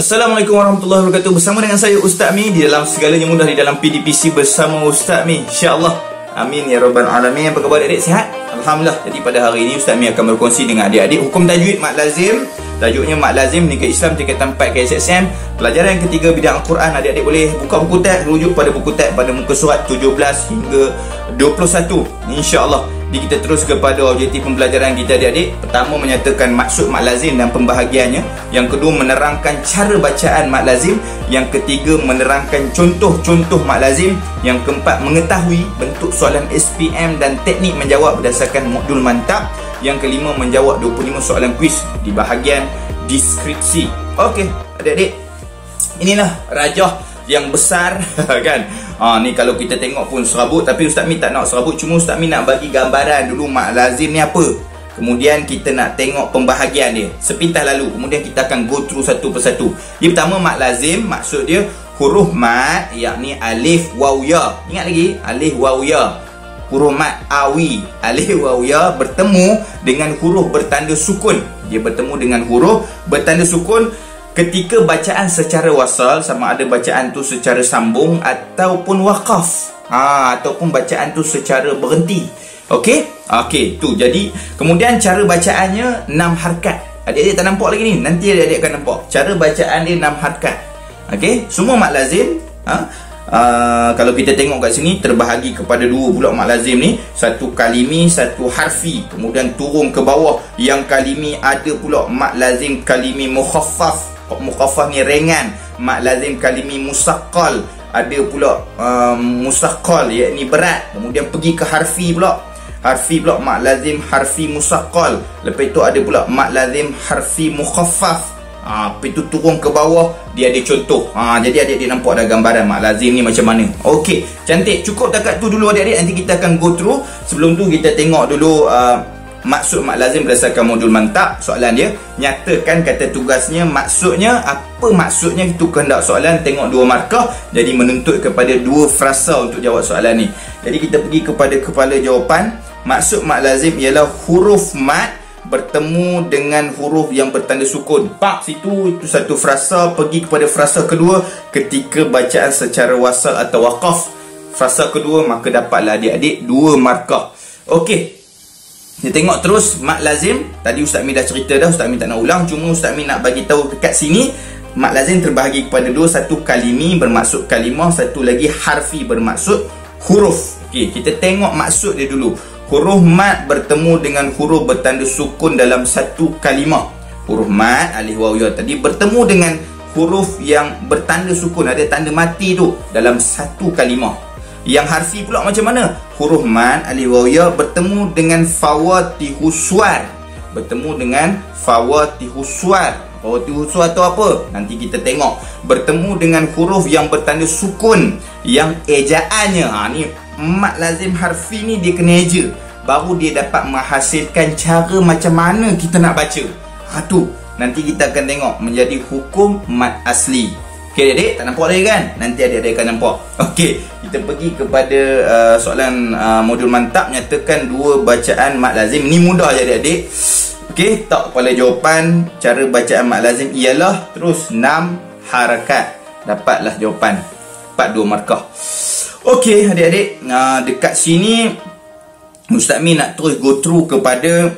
Assalamualaikum warahmatullahi wabarakatuh. Bersama dengan saya Ustaz Mi di dalam segalanya mudah di dalam PDPC bersama Ustaz Mi, insya-Allah. Amin ya rabbal alamin. Apa khabar adik, sihat? Alhamdulillah. Jadi pada hari ini Ustaz Mi akan berkongsi dengan adik-adik hukum tajwid mat lazim. Tajuknya mat lazim Nikah Islam tingkatan 4 KSSM. Pelajaran yang ketiga bidang Al-Quran. Adik-adik boleh buka buku teks, rujuk pada buku teks pada muka surat 17 hingga 21, insya-Allah. Jadi kita terus kepada objektif pembelajaran kita adik-adik. Pertama, menyatakan maksud mat lazim dan pembahagiannya. Yang kedua, menerangkan cara bacaan mat lazim. Yang ketiga, menerangkan contoh-contoh mat lazim. Yang keempat, mengetahui bentuk soalan SPM dan teknik menjawab berdasarkan modul mantap. Yang kelima, menjawab 25 soalan kuis di bahagian deskripsi. Okey, adik-adik, inilah rajah yang besar kan. Ni kalau kita tengok pun serabut, tapi Ustaz Mi tak nak serabut, cuma Ustaz Mi nak bagi gambaran dulu mat lazim ni apa. Kemudian kita nak tengok pembahagian dia sepintas lalu, kemudian kita akan go through satu persatu. Yang pertama, mat lazim maksud dia huruf mat, yakni alif waw ya. Ingat lagi, alif waw ya. Huruf mat awi, alif waw ya bertemu dengan huruf bertanda sukun. Dia bertemu dengan huruf bertanda sukun ketika bacaan secara wasal, sama ada bacaan tu secara sambung ataupun waqaf, ataupun bacaan tu secara berhenti. Okey? Okey, tu. Jadi, kemudian cara bacaannya 6 harakat. Adik-adik tak nampak lagi ni? Nanti adik-adik akan nampak. Cara bacaan dia 6 harakat. Okey? Semua mat lazim, kalau kita tengok kat sini terbahagi kepada dua pula mat lazim ni, satu kalimi, satu harfi. Kemudian turun ke bawah, yang kalimi ada pula mat lazim kalimi mukhaffaf. Mukhaffaf ni ringan. Mat lazim kalimi musaqqal, ada pula musaqqal yakni berat. Kemudian pergi ke harfi pula. Harfi pula mat lazim harfi musaqqal. Lepas tu ada pula mat lazim harfi mukhaffaf. Lepas tu turun ke bawah, dia ada contoh. Jadi adik-adik nampak dah gambaran mat lazim ni macam mana. Okey, cantik. Cukup dekat tu dulu adik-adik. Nanti kita akan go through. Sebelum tu kita tengok dulu maksud mat lazim berdasarkan modul mantap. Soalan dia, nyatakan kata tugasnya. Maksudnya, apa maksudnya itu kehendak soalan. Tengok 2 markah. Jadi menuntut kepada 2 frasa untuk jawab soalan ni. Jadi kita pergi kepada kepala jawapan. Maksud mat lazim ialah huruf mat bertemu dengan huruf yang bertanda sukun. Pak, situ itu satu frasa. Pergi kepada frasa kedua ketika bacaan secara wasal atau waqaf. Frasa kedua, maka dapatlah adik-adik 2 markah. Okey, kita tengok terus mat lazim. Tadi Ustaz Mi dah cerita dah, Ustaz Mi tak nak ulang. Cuma Ustaz Mi nak bagi tahu dekat sini, mat lazim terbahagi kepada 2. Satu kalimi bermaksud kalimah, satu lagi harfi bermaksud huruf. Okey, kita tengok maksud dia dulu. Huruf mat bertemu dengan huruf bertanda sukun dalam satu kalimah. Huruf mat alif waw ya tadi bertemu dengan huruf yang bertanda sukun, ada tanda mati tu, dalam satu kalimah. Yang harfi pula macam mana? Huruf mat alif waw ya bertemu dengan fawatihus suwar. Bertemu dengan fawatihus suwar. Fawatihus suwar tu apa? Nanti kita tengok. Bertemu dengan huruf yang bertanda sukun, yang ejaannya, ni mat lazim harfi ni dia kena eja, baru dia dapat menghasilkan cara macam mana kita nak baca. Tu nanti kita akan tengok menjadi hukum mat asli. Okey adik-adik, tak nampak lagi kan? Nanti adik-adik akan nampak. Okey, kita pergi kepada soalan modul mantap. Nyatakan 2 bacaan mat lazim. Ni mudah je adik-adik. Okey, tak kepala jawapan. Cara bacaan mat lazim ialah terus 6 harakat. Dapatlah jawapan. Dapat 2 markah. Okey adik-adik, dekat sini Ustaz Mi nak terus go through kepada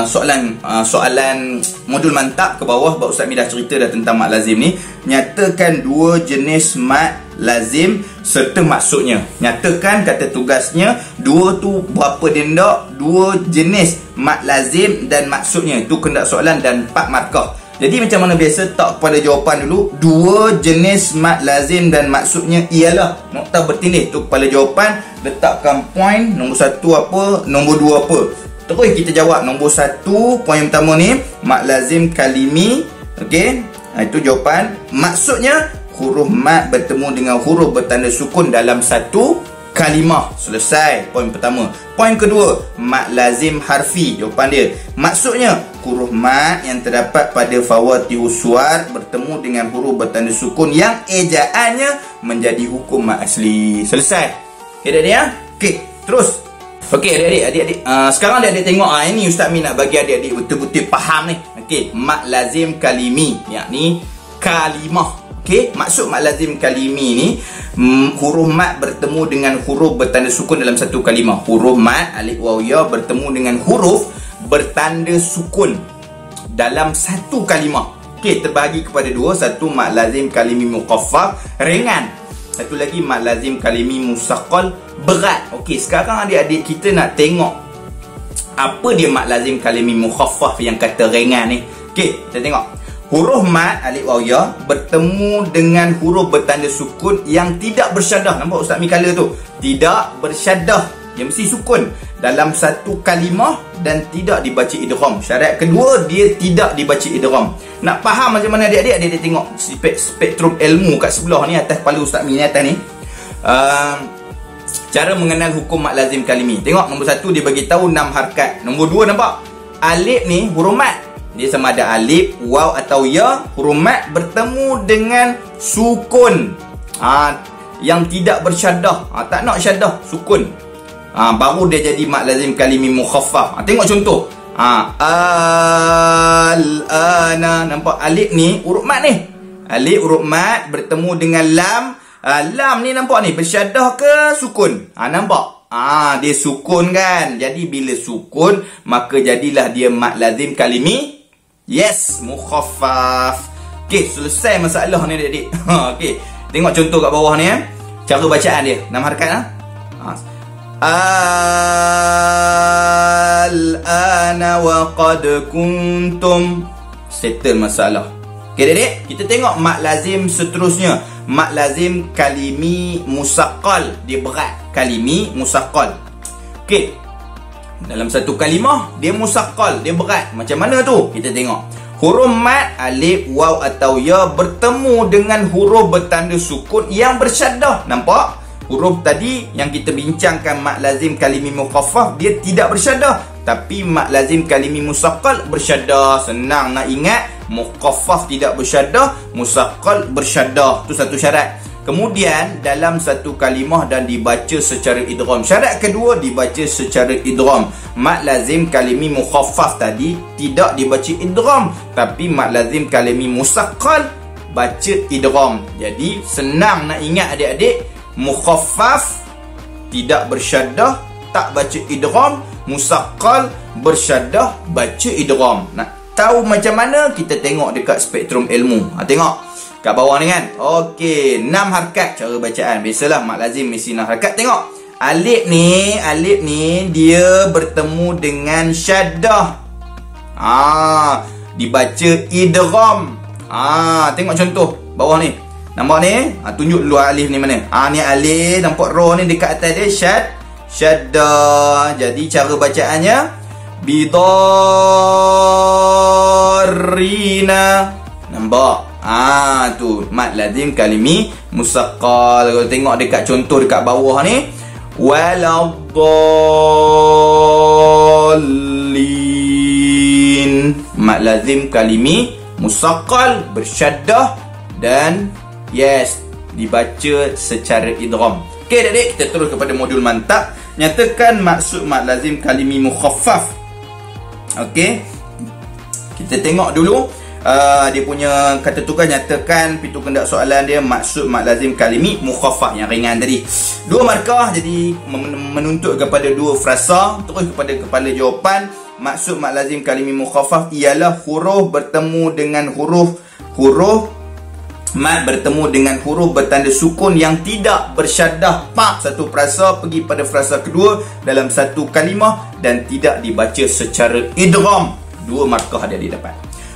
soalan modul mantap ke bawah. Sebab Ustaz Mi dah cerita dah tentang mat lazim ni. Nyatakan 2 jenis mat lazim serta maksudnya. Nyatakan kata tugasnya 2 tu berapa dia ndak, 2 jenis mat lazim dan maksudnya. Itu kehendak soalan dan 4 markah. Jadi macam mana biasa, tak pada jawapan dulu. 2 jenis mat lazim dan maksudnya ialah, nokta bertindih tu kepala jawapan. Letakkan point. Nombor 1 apa, nombor 2 apa. Terus kita jawab. Nombor 1, poin pertama ni mat lazim kalimi. Okey, itu jawapan. Maksudnya huruf mat bertemu dengan huruf bertanda sukun dalam satu kalimah. Selesai poin pertama. Poin kedua, mat lazim harfi. Jawapan dia, maksudnya huruf mat yang terdapat pada fawatihus suwar bertemu dengan huruf bertanda sukun yang ejaannya menjadi hukum mat asli. Selesai. Okey adik-adik ya? Okey, terus. Okey adik-adik, sekarang adik-adik tengok, ini Ustaz Mi nak bagi adik-adik betul-betul faham ni. Okey, mak lazim kalimi, yakni kalimah. Okey, maksud mak lazim kalimi ni huruf mat bertemu dengan huruf bertanda sukun dalam satu kalimah. Huruf mat alif waw ya bertemu dengan huruf bertanda sukun dalam satu kalimah. Okey, terbahagi kepada dua. Satu mak lazim kalimi mukhaffaf, ringan. Satu lagi mak lazim kalimi musaqqal, berat. Okey, sekarang adik-adik kita nak tengok apa dia mak lazim kalimi mukhaffaf yang kata ringan ni. Okey, kita tengok. Huruf mat alif waw ya bertemu dengan huruf bertanda sukun yang tidak bersyaddah. Nampak Ustaz Mi kala tu? Tidak bersyaddah. Dia mesti sukun dalam satu kalimah dan tidak dibaca idgham. Syarat kedua, dia tidak dibaca idgham. Nak faham macam mana adik-adik? Adik-adik tengok spektrum ilmu kat sebelah ni, atas kepala Ustaz Mi ni, atas ni. Cara mengenal hukum mak lazim kalimi. Tengok nombor 1 dia bagi tahu 6 harakat. Nombor 2 nampak? Alif ni huruf mat. Dia sama ada alif, waw atau ya. Huruf mat bertemu dengan sukun. Yang tidak bersyaddah. Tak nak syaddah, sukun. Baru dia jadi mak lazim kalimi mukhaffaf. Tengok contoh. Al-ana. Nampak alif ni huruf mat ni. Alif huruf mat bertemu dengan lam. Lam ni nampak ni bersyaddah ke sukun? Nampak? Dia sukun kan. Jadi bila sukun, maka jadilah dia mak lazim kalimi. Yes, mukhaffaf. Okey, selesai masalah ni adik-adik. Okey, tengok contoh kat bawah ni. Cara bacaan dia 6 harakat Al-ana wa qad kuntum. Settle masalah. Okey adik-adik, kita tengok mak lazim seterusnya. Mak lazim kalimi musaqqal. Dia berat. Kalimi musaqqal. Okey, dalam satu kalimah dia musaqqal, dia berat. Macam mana tu? Kita tengok. Huruf mat alif, waw atau ya bertemu dengan huruf bertanda sukun yang bersyaddah. Nampak? Huruf tadi yang kita bincangkan mak lazim kalimi mukhaffaf, dia tidak bersyaddah. Tapi mak lazim kalimi musaqqal bersyaddah. Senang nak ingat. Mukhaffaf tidak bersyaddah, musaqqal bersyaddah. Tu satu syarat. Kemudian dalam satu kalimah dan dibaca secara idgham. Syarat kedua, dibaca secara idgham. Mak lazim kalimi mukhaffaf tadi tidak dibaca idgham, tapi mak lazim kalimi musaqqal baca idgham. Jadi senang nak ingat adik-adik. Mukhaffaf tidak bersyaddah, tak baca idgham. Musaqqal bersyaddah, baca idgham. Nak tahu macam mana? Kita tengok dekat spektrum ilmu. Tengok kat bawah ni kan. Okey, 6 harakat cara bacaan. Biasalah mak lazim mesti 6 harakat. Tengok. Alif ni dia bertemu dengan syaddah. Dibaca idgham. Tengok contoh bawah ni. Nampak ni? Tunjuk dulu alif ni mana. Ni alif, nampak ra ni dekat atas dia syaddah. Jadi cara bacaannya bidarrina. Nampak? Tu mat lazim kalimi musaqqal. Kalau tengok dekat contoh dekat bawah ni, waladdallin. Mat lazim kalimi musaqqal bersyaddah dan yes, dibaca secara idgham. Okey adik-adik, kita terus kepada modul mantap. Nyatakan maksud mat lazim kalimi mukhaffaf. Okey, kita tengok dulu dia punya kata tukar. Nyatakan pintu kendak soalan dia maksud mak lazim kalimi mukhaffaf yang ringan tadi. 2 markah, jadi menuntut kepada 2 frasa. Terus kepada kepala jawapan. Maksud mak lazim kalimi mukhaffaf ialah huruf bertemu dengan huruf mat bertemu dengan huruf bertanda sukun yang tidak bersyaddah. Satu frasa pergi pada frasa kedua dalam satu kalimah dan tidak dibaca secara idgham. 2 markah dia dapat.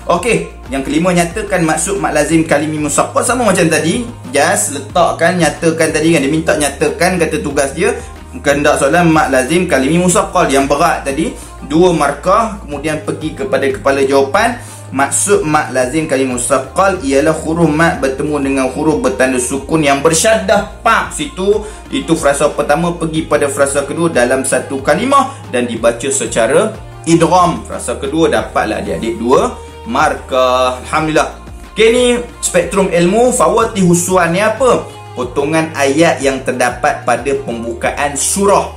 Okey, yang kelima, nyatakan maksud mak lazim kalimi musaqqal. Sama macam tadi, just letakkan nyatakan tadi kan. Dia minta nyatakan kata tugas dia kendak soalan mak lazim kalimi musaqqal yang berat tadi. 2 markah, kemudian pergi kepada kepala jawapan. Maksud mak lazim kalimi musaqqal ialah huruf mat bertemu dengan huruf bertanda sukun yang bersyaddah. Situ itu frasa pertama pergi pada frasa kedua dalam satu kalimah dan dibaca secara idgham. Frasa kedua dapatlah adik-adik 2 markah. Alhamdulillah. Okay, ni spektrum ilmu. Fawati husuan ni apa? Potongan ayat yang terdapat pada pembukaan surah.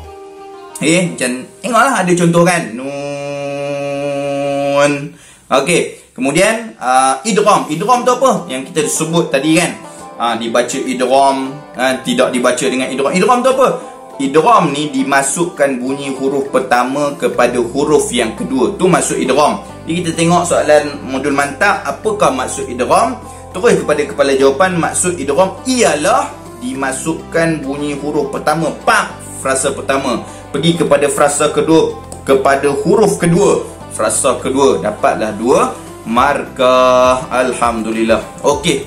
Macam tengoklah ada contoh kan. Nun. Okey, Kemudian idgham. Idgham tu apa? Yang kita sebut tadi kan. Dibaca idgham, tidak dibaca dengan idgham. Idgham tu apa? Idgham ni dimasukkan bunyi huruf pertama kepada huruf yang kedua. Tu maksud idgham. Jadi kita tengok soalan modul mantap, apakah maksud idgham? Terus kepada kepala jawapan, maksud idgham ialah dimasukkan bunyi huruf pertama, frasa pertama, pergi kepada frasa kedua, kepada huruf kedua. Frasa kedua dapatlah 2 markah. Alhamdulillah. Okey.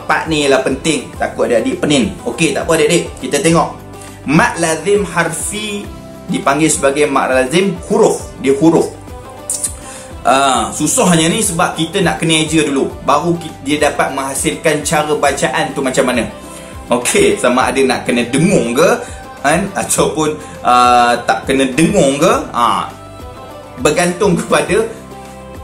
Part ni lah penting, takut adik-adik pening. Okey, tak apa adik-adik, kita tengok. Mad lazim harfi dipanggil sebagai mad lazim huruf. Dia huruf. Susahnya ni sebab kita nak kena eja dulu, baru dia dapat menghasilkan cara bacaan tu macam mana. Okey, sama ada nak kena dengung ke ataupun tak kena dengung ke, bergantung kepada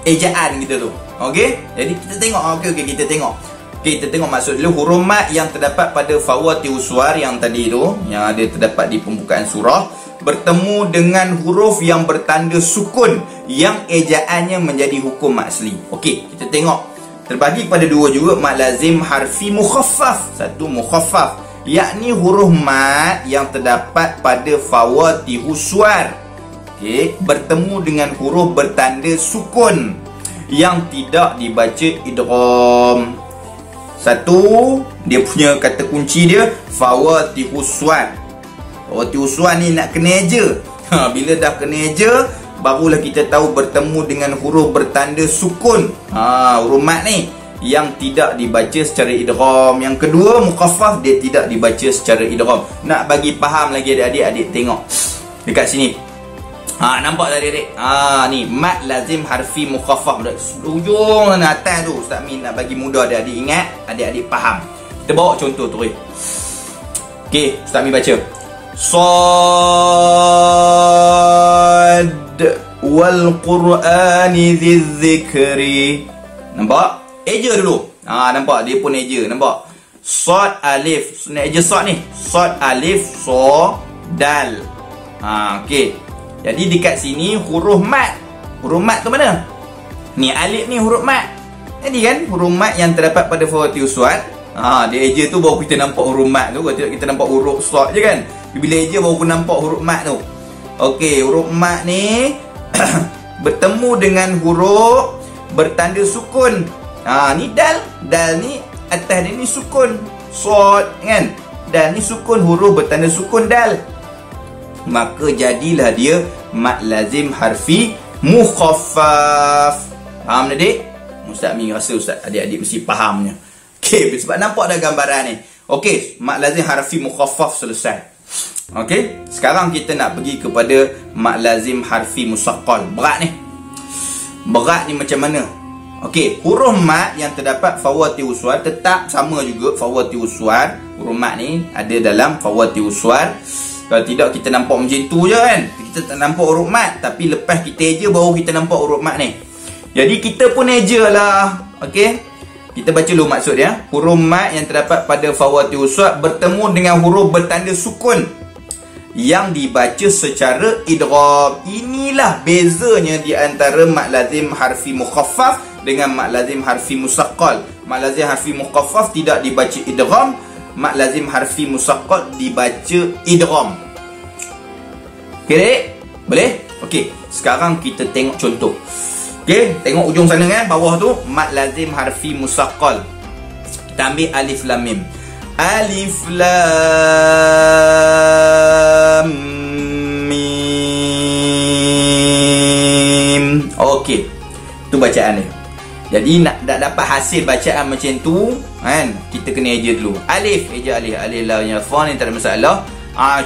ejaan kita tu. Okey, jadi kita tengok. Okey, kita tengok. Kita tengok maksud dulu. Huruf mad yang terdapat pada fawatihus suwar yang tadi tu, yang ada terdapat di pembukaan surah, bertemu dengan huruf yang bertanda sukun yang ejaannya menjadi hukum mad asli. Okey, kita tengok. Terbagi kepada 2 juga, mad lazim harfi mukhaffaf. Satu mukhaffaf, yakni huruf mad yang terdapat pada fawatihus suwar, okey, bertemu dengan huruf bertanda sukun yang tidak dibaca idgham. Satu, dia punya kata kunci dia fawatihus suwar. Fawatihus suwar ni nak kena eja. Bila dah kena eja, barulah kita tahu bertemu dengan huruf bertanda sukun. Huruf mad ni yang tidak dibaca secara idgham. Yang kedua, mukhaffaf, dia tidak dibaca secara idgham. Nak bagi faham lagi adik-adik, adik tengok dekat sini. Nampak tak adik-adik? Ni mad lazim harfi mukhaffaf. Ujung sana atas tu Ustaz Min nak bagi mudah adik-adik ingat, adik-adik faham. Kita bawa contoh terus. Okey, Ustaz Min baca. Sad wal Qur'ani dzidzikri. Nampak? Eja dulu. Nampak dia pun eja, nampak? Sad alif. Nak eja sad ni. Sad alif so dal. Okey. Jadi dekat sini huruf mat. Huruf mat tu mana? Ni alif ni huruf mat. Jadi kan huruf mat yang terdapat pada fawatihus suwar. Dia eja tu baru kita nampak huruf mat tu. Kalau tidak kita nampak huruf sad je kan. Bila eja baru kita nampak huruf mat tu. Okey, huruf mat ni bertemu dengan huruf bertanda sukun. Ni dal. Dal ni atas dia ni sukun. Sad kan. Dal ni sukun, huruf bertanda sukun dal. Maka jadilah dia mad lazim harfi mukhaffaf. Faham adik? Ustaz Mi rasa adik-adik mesti fahamnya. Okey, sebab nampak dah gambaran ni. Okey, mad lazim harfi mukhaffaf selesai. Okey, sekarang kita nak pergi kepada mad lazim harfi musaqqal. Berat ni. Berat ni macam mana? Okey, huruf mad yang terdapat fawatihus suwar tetap sama juga fawatihus suwar. Huruf mad ni ada dalam fawatihus suwar. Kalau tidak kita nampak macam tu je kan. Kita tak nampak huruf mat, tapi lepas kita eja baru kita nampak huruf mat ni. Jadi kita pun eja lah. Okey. Kita baca dulu maksud dia. Huruf mat yang terdapat pada fawatihus suwar bertemu dengan huruf bertanda sukun yang dibaca secara idgham. Inilah bezanya di antara mad lazim harfi mukhaffaf dengan mad lazim harfi musaqqal. Mad lazim harfi mukhaffaf tidak dibaca idgham. Mad lazim harfi musaqqal dibaca idgham. Okey dek? Boleh? Okey, sekarang kita tengok contoh. Okey, tengok ujung sana kan, bawah tu mad lazim harfi musaqqal. Kita ambil alif lam mim. Alif lam mim. Okey. Tu bacaan dia. Jadi nak dapat hasil bacaan macam tu kan, kita kena eja dulu. Alif, eja alif. Alif lam ya fa ni tak ada masalah.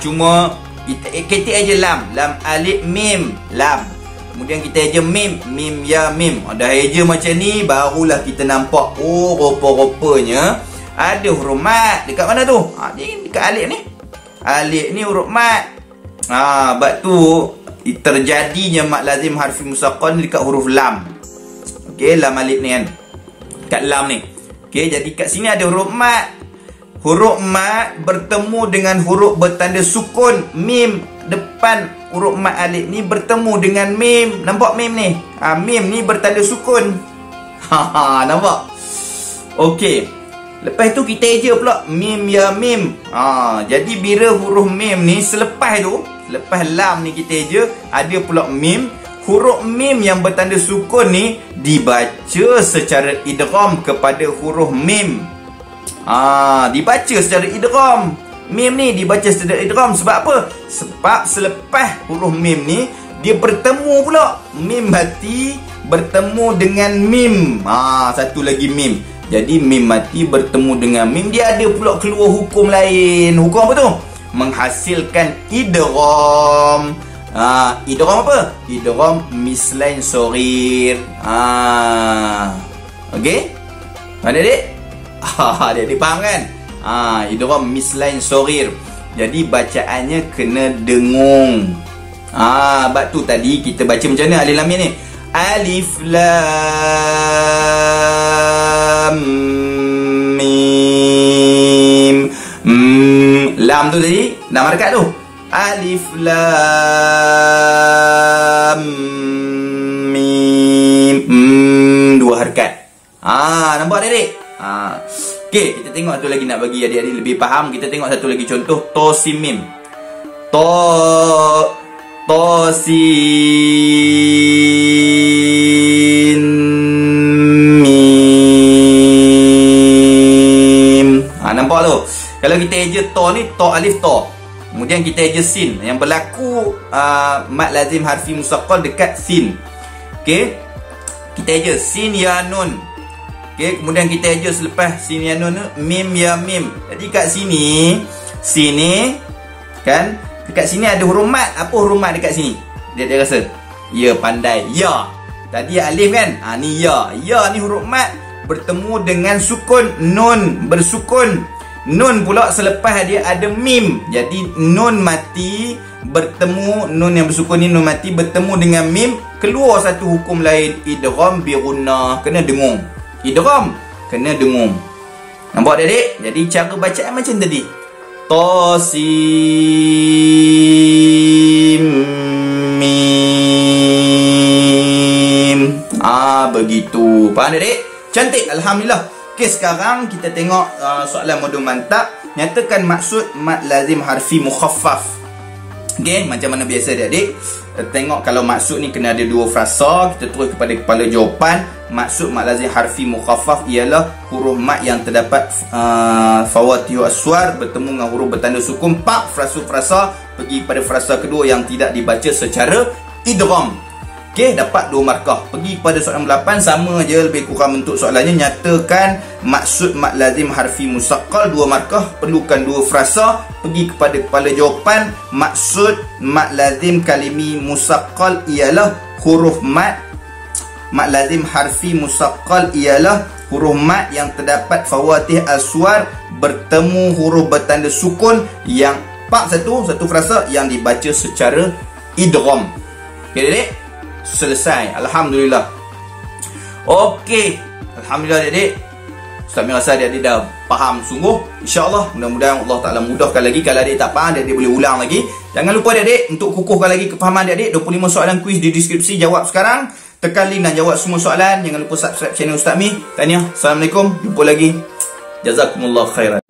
Cuma kita eja lam. Lam alif mim lam. Kemudian kita eja mim, mim ya mim. Dah eja macam ni barulah kita nampak rupa-rupanya ada huruf mat. Dekat mana tu? Ni dekat alif ni. Alif ni huruf mat. Sebab tu terjadinya mad lazim harfi musaqqal dekat huruf lam. Okey, lam alif ni kan. Kat lam ni. Okey, jadi kat sini ada huruf mat. Huruf mat bertemu dengan huruf bertanda sukun mim. Depan huruf mat alif ni bertemu dengan mim. Nampak mim ni? Mim ni bertanda sukun. Nampak? Okey. Lepas tu kita eja pula mim ya mim. Jadi bila huruf mim ni selepas lam ni kita eja, ada pula mim. Huruf mim yang bertanda sukun ni dibaca secara idgham kepada huruf mim. Dibaca secara idgham. Mim ni dibaca secara idgham sebab apa? Sebab selepas huruf mim ni dia bertemu pula. Mim mati bertemu dengan mim. Satu lagi mim. Jadi mim mati bertemu dengan mim, dia ada pula keluar hukum lain. Hukum apa tu? Menghasilkan idgham. Idgham apa? Idgham mislain soghir. Okey? Mana adik? Adik faham kan? Idgham mislain soghir. Jadi bacaannya kena dengung. Sebab tu tadi kita baca macam mana alif lam mim ni? Alif lam mim. Lam tu tadi 6 harakat tu. Alif lam mim. 2 harakat. Nampak adik? Okey, kita tengok satu lagi nak bagi adik-adik lebih faham. Kita tengok satu lagi contoh to sin mim. To sin mim. Nampak tu? Kalau kita eja to ni, to alif to. Kemudian kita eja sin. Yang berlaku mad lazim harfi musaqqal dekat sin. Okey. Kita eja sin ya nun. Okey, kemudian kita eja selepas sin ya nun mim ya mim. Jadi kat sini kan, dekat sini ada huruf mat. Apa huruf mat dekat sini? Dia rasa? Ya, pandai. Ya. Tadi alif kan? Ni ya. Ya ni huruf mat bertemu dengan sukun nun, bersukun. Nun pula selepas dia ada mim. Jadi nun mati bertemu, nun yang bersukun ni nun mati bertemu dengan mim, keluar satu hukum lain, idgham bi gunnah, kena dengung. Idgham kena dengung. Nampak adik? Jadi cara bacaan macam tadi. Tasim mim. Begitu. Faham adik? Cantik, alhamdulillah. Okey, sekarang kita tengok soalan modul mantap. Nyatakan maksud mad lazim harfi mukhaffaf. Okey, macam mana biasa adik-adik? Tengok kalau maksud ni kena ada 2 frasa, kita terus kepada kepala jawapan. Maksud mad lazim harfi mukhaffaf ialah huruf mad yang terdapat fawatihu aswar bertemu dengan huruf bertanda sukun. Frasa pergi pada frasa kedua yang tidak dibaca secara idgham. Okey, dapat 2 markah. Pergi kepada soalan 8, sama je lebih kurang bentuk soalannya. Nyatakan maksud mad lazim harfi musaqqal, 2 markah, perlukan 2 frasa. Pergi kepada kepala jawapan. Maksud mad lazim kalimi musaqqal ialah huruf mad lazim harfi musaqqal ialah huruf mad yang terdapat fawatih aswar bertemu huruf bertanda sukun yang satu frasa yang dibaca secara idgham. Okey adik? Selesai. Alhamdulillah. Okey, alhamdulillah adik-adik. Ustaz Mi rasa adik-adik dah faham sungguh. InsyaAllah, mudah-mudahan Allah Ta'ala mudahkan lagi. Kalau adik tak faham, adik boleh ulang lagi. Jangan lupa adik-adik untuk kukuhkan lagi kefahaman adik-adik. 25 soalan kuis di deskripsi. Jawab sekarang. Tekan link dan jawab semua soalan. Jangan lupa subscribe channel Ustaz Mi. Tahniah. Assalamualaikum. Jumpa lagi. Jazakumullah khairan.